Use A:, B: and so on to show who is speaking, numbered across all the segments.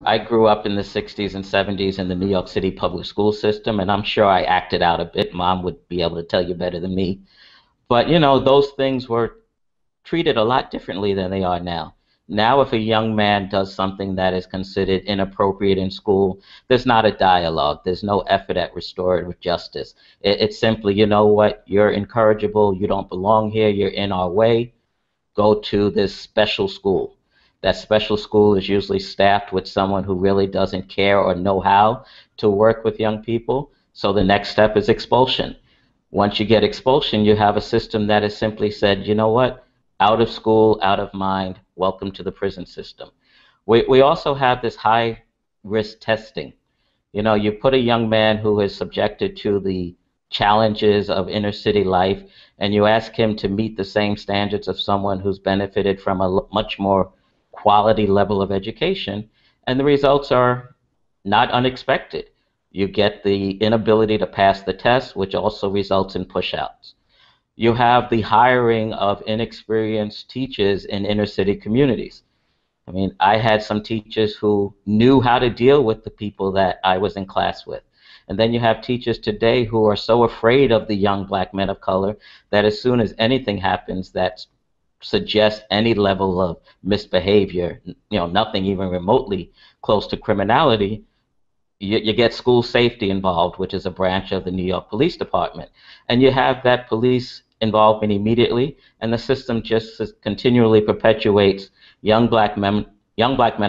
A: I grew up in the 60s and 70s in the New York City public school system, and I'm sure I acted out a bit. Mom would be able to tell you better than me. But, those things were treated a lot differently than they are now. Now, if a young man does something that is considered inappropriate in school, there's not a dialogue. There's no effort at restorative justice. It's simply, you know what, you're incorrigible, you don't belong here, you're in our way, go to this special school. That special school is usually staffed with someone who really doesn't care or know how to work with young people. So the next step is expulsion. Once you get expulsion, you have a system that has simply said, you know what, out of school, out of mind, welcome to the prison system. We also have this high risk testing. You put a young man who is subjected to the challenges of inner city life, and you ask him to meet the same standards of someone who's benefited from a much more quality level of education, and the results are not unexpected. You get the inability to pass the test, which also results in pushouts. You have the hiring of inexperienced teachers in inner city communities. I mean, I had some teachers who knew how to deal with the people that I was in class with. And then you have teachers today who are so afraid of the young black men of color that as soon as anything happens that suggests any level of misbehavior, nothing even remotely close to criminality, you get school safety involved, which is a branch of the New York Police Department. And you have that police involvement immediately, and the system just continually perpetuates young black men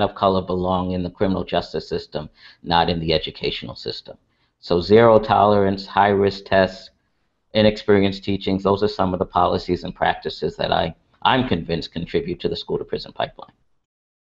A: of color belong in the criminal justice system, not in the educational system. So zero tolerance, high risk tests, inexperienced teachings, those are some of the policies and practices that I'm convinced contribute to the school to prison pipeline.